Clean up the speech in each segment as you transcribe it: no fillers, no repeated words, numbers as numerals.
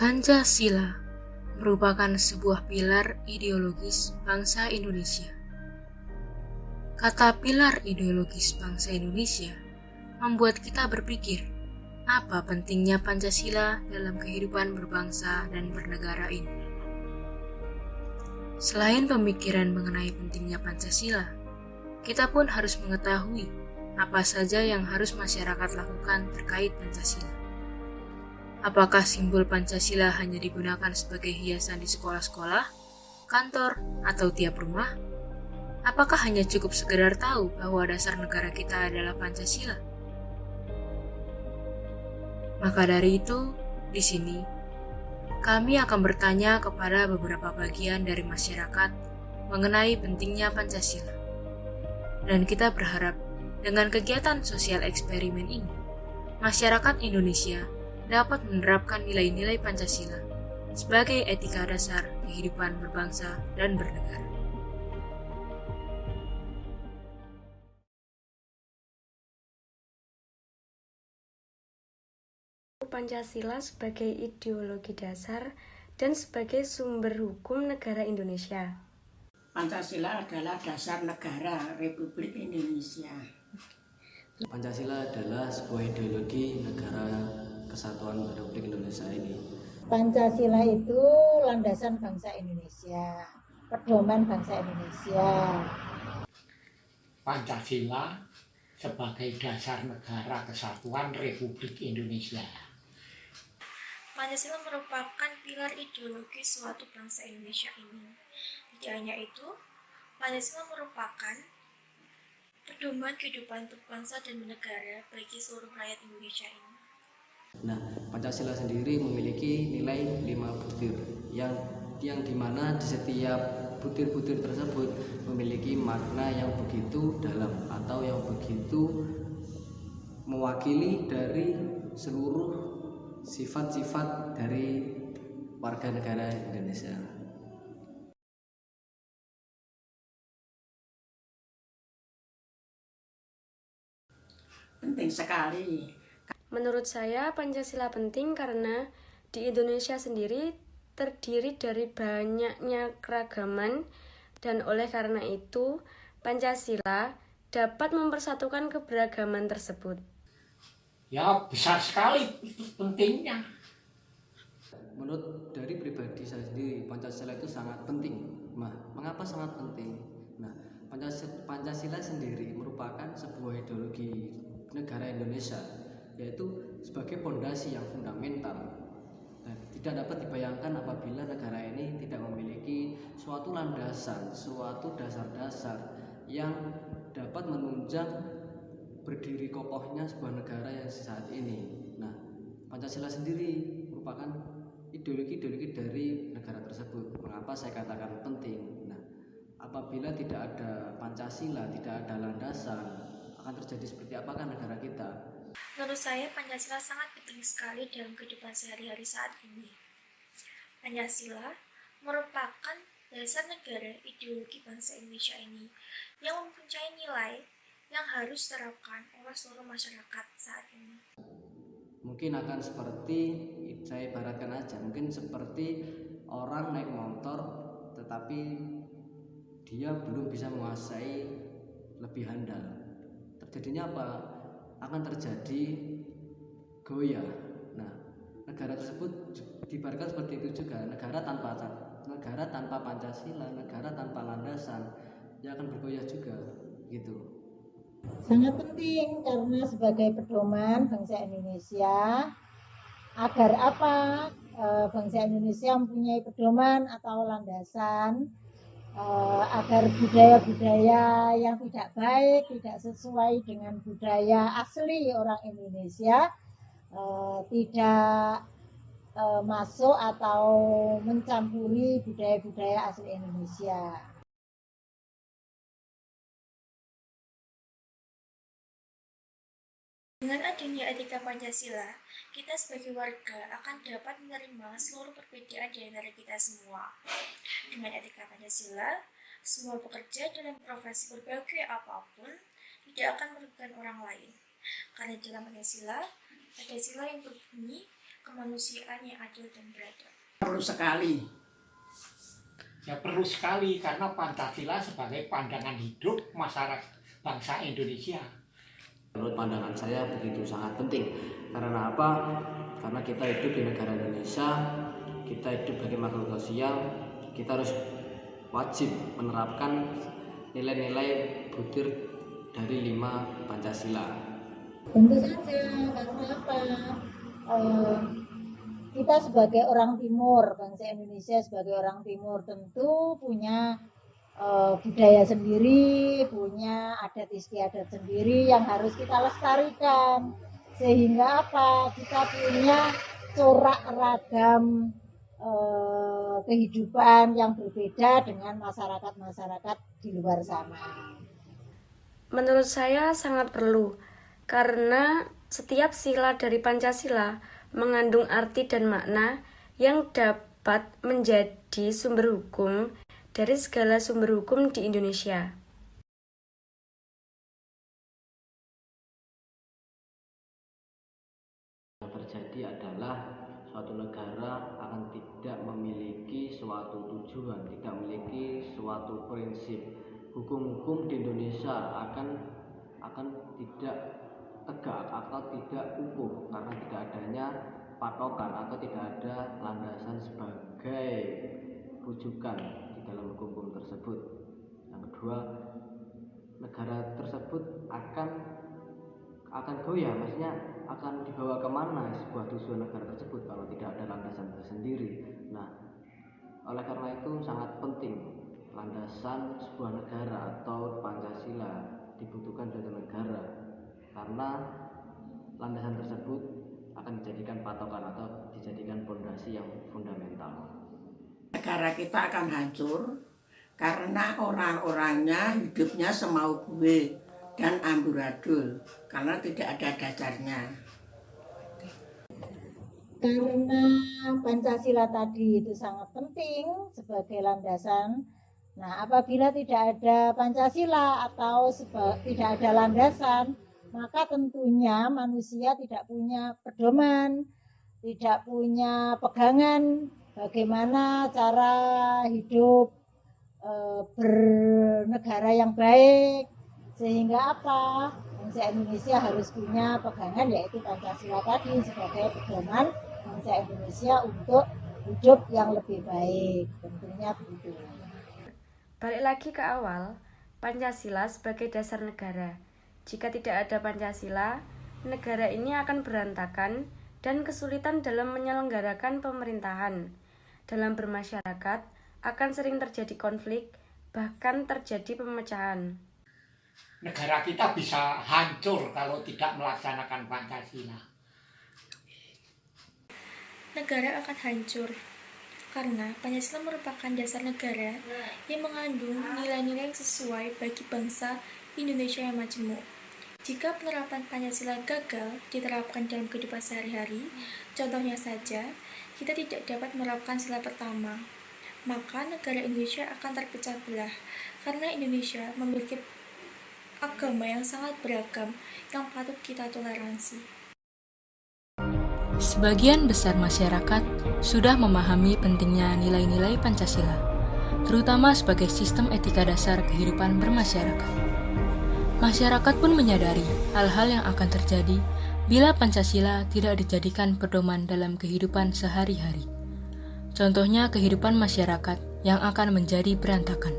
Pancasila merupakan sebuah pilar ideologis bangsa Indonesia. Kata pilar ideologis bangsa Indonesia membuat kita berpikir, apa pentingnya Pancasila dalam kehidupan berbangsa dan bernegara ini. Selain pemikiran mengenai pentingnya Pancasila, kita pun harus mengetahui apa saja yang harus masyarakat lakukan terkait Pancasila. Apakah simbol Pancasila hanya digunakan sebagai hiasan di sekolah-sekolah, kantor, atau tiap rumah? Apakah hanya cukup sekedar tahu bahwa dasar negara kita adalah Pancasila? Maka dari itu, di sini, kami akan bertanya kepada beberapa bagian dari masyarakat mengenai pentingnya Pancasila. Dan kita berharap dengan kegiatan sosial eksperimen ini, masyarakat Indonesia dapat menerapkan nilai-nilai Pancasila sebagai etika dasar kehidupan berbangsa dan bernegara. Pancasila sebagai ideologi dasar dan sebagai sumber hukum negara Indonesia. Pancasila adalah dasar negara Republik Indonesia. Pancasila adalah sebuah ideologi negara kesatuan Republik Indonesia ini. Pancasila itu landasan bangsa Indonesia, pedoman bangsa Indonesia. Pancasila sebagai dasar negara kesatuan Republik Indonesia. Pancasila merupakan pilar ideologi suatu bangsa Indonesia ini. Tidak hanya itu, Pancasila merupakan pedoman kehidupan berbangsa dan bernegara bagi seluruh rakyat Indonesia ini. Nah, Pancasila sendiri memiliki nilai 5 butir yang dimana di setiap butir-butir tersebut memiliki makna yang begitu dalam atau yang begitu mewakili dari seluruh sifat-sifat dari warga negara Indonesia. Penting sekali. Menurut saya, Pancasila penting karena di Indonesia sendiri terdiri dari banyaknya keragaman dan oleh karena itu, Pancasila dapat mempersatukan keberagaman tersebut. Ya, besar sekali pentingnya. Menurut dari pribadi saya sendiri, Pancasila itu sangat penting. Nah, mengapa sangat penting? Nah, Pancasila sendiri merupakan sebuah ideologi negara Indonesia, yaitu sebagai fondasi yang fundamental. Dan tidak dapat dibayangkan apabila negara ini tidak memiliki suatu landasan, suatu dasar-dasar yang dapat menunjang berdiri kokohnya sebuah negara yang saat ini. Nah, Pancasila sendiri merupakan ideologi dari negara tersebut. Mengapa saya katakan penting? Nah, apabila tidak ada Pancasila, tidak ada landasan, akan terjadi seperti apakah negara kita? Menurut saya, Pancasila sangat penting sekali dalam kehidupan sehari-hari saat ini. Pancasila merupakan dasar negara ideologi bangsa Indonesia ini yang mempunyai nilai yang harus diterapkan oleh seluruh masyarakat saat ini. Mungkin akan seperti, saya ibaratkan aja, mungkin seperti orang naik motor tetapi dia belum bisa menguasai lebih handal. Terjadinya apa? Akan terjadi goyah. Nah, negara tersebut diibaratkan seperti itu juga. Negara tanpa Pancasila, negara tanpa landasan, dia akan bergoyah juga, gitu. Sangat penting karena sebagai pedoman bangsa Indonesia, agar apa? Bangsa Indonesia mempunyai pedoman atau landasan agar budaya-budaya yang tidak baik, tidak sesuai dengan budaya asli orang Indonesia tidak masuk atau mencampuri budaya-budaya asli Indonesia. Dengan adanya etika Pancasila, kita sebagai warga akan dapat menerima seluruh perbedaan di antara kita semua. Dengan etika Pancasila, semua pekerja dalam profesi berbagai apapun tidak akan merugikan orang lain. Karena dalam Pancasila yang berbunyi kemanusiaan yang adil dan beradab. Perlu sekali. Ya perlu sekali karena Pancasila sebagai pandangan hidup masyarakat bangsa Indonesia. Menurut pandangan saya begitu sangat penting. Karena apa? Karena kita hidup di negara Indonesia, kita hidup sebagai makhluk sosial, kita harus wajib menerapkan nilai-nilai butir dari 5 Pancasila. Tentu saja, karena apa? Kita sebagai orang Timur, bangsa Indonesia sebagai orang Timur tentu punya budaya sendiri, punya adat istiadat sendiri yang harus kita lestarikan. Sehingga apa? Kita punya corak ragam kehidupan yang berbeda dengan masyarakat-masyarakat di luar sana. Menurut saya sangat perlu, karena setiap sila dari Pancasila mengandung arti dan makna yang dapat menjadi sumber hukum dari segala sumber hukum di Indonesia. Yang terjadi adalah suatu negara akan tidak memiliki suatu tujuan, tidak memiliki suatu prinsip. Hukum-hukum di Indonesia akan tidak tegak atau tidak utuh karena tidak adanya patokan atau tidak ada landasan sebagai rujukan di dalam hukum tersebut. Yang kedua, negara tersebut akan goyah, maksudnya akan dibawa kemana sebuah tujuan negara tersebut kalau tidak ada landasan tersendiri. Nah, oleh karena itu sangat penting landasan sebuah negara atau Pancasila dibutuhkan suatu negara, karena landasan tersebut akan dijadikan patokan atau dijadikan fondasi yang fundamental. Negara kita akan hancur karena orang-orangnya hidupnya semau gue dan amburadul karena tidak ada dasarnya. Karena Pancasila tadi itu sangat penting sebagai landasan. Nah, apabila tidak ada Pancasila atau tidak ada landasan, maka tentunya manusia tidak punya pedoman, tidak punya pegangan bagaimana cara hidup bernegara yang baik. Sehingga apa? Bangsa Indonesia harus punya pegangan, yaitu Pancasila tadi sebagai pedoman bangsa Indonesia untuk hidup yang lebih baik. Tentunya begitu. Balik lagi ke awal, Pancasila sebagai dasar negara. Jika tidak ada Pancasila, negara ini akan berantakan dan kesulitan dalam menyelenggarakan pemerintahan. Dalam bermasyarakat, akan sering terjadi konflik, bahkan terjadi pemecahan. Negara kita bisa hancur kalau tidak melaksanakan Pancasila. Negara akan hancur karena Pancasila merupakan dasar negara yang mengandung nilai-nilai yang sesuai bagi bangsa Indonesia yang majemuk. Jika penerapan Pancasila gagal diterapkan dalam kehidupan sehari-hari, contohnya saja, kita tidak dapat menerapkan sila pertama, maka negara Indonesia akan terpecah belah karena Indonesia memiliki agama yang sangat beragam yang patut kita toleransi. Sebagian besar masyarakat sudah memahami pentingnya nilai-nilai Pancasila, terutama sebagai sistem etika dasar kehidupan bermasyarakat. Masyarakat pun menyadari hal-hal yang akan terjadi bila Pancasila tidak dijadikan pedoman dalam kehidupan sehari-hari. Contohnya kehidupan masyarakat yang akan menjadi berantakan.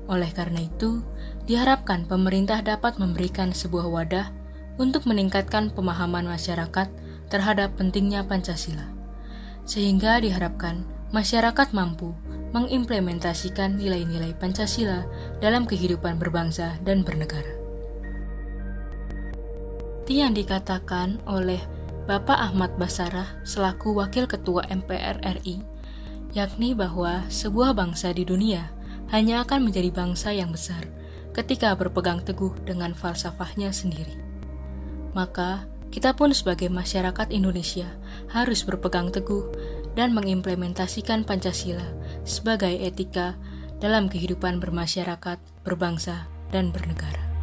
Oleh karena itu, diharapkan pemerintah dapat memberikan sebuah wadah untuk meningkatkan pemahaman masyarakat terhadap pentingnya Pancasila, sehingga diharapkan masyarakat mampu mengimplementasikan nilai-nilai Pancasila dalam kehidupan berbangsa dan bernegara. Seperti yang dikatakan oleh Bapak Ahmad Basarah selaku Wakil Ketua MPR RI, yakni bahwa sebuah bangsa di dunia hanya akan menjadi bangsa yang besar ketika berpegang teguh dengan falsafahnya sendiri. Maka, kita pun sebagai masyarakat Indonesia harus berpegang teguh dan mengimplementasikan Pancasila sebagai etika dalam kehidupan bermasyarakat, berbangsa, dan bernegara.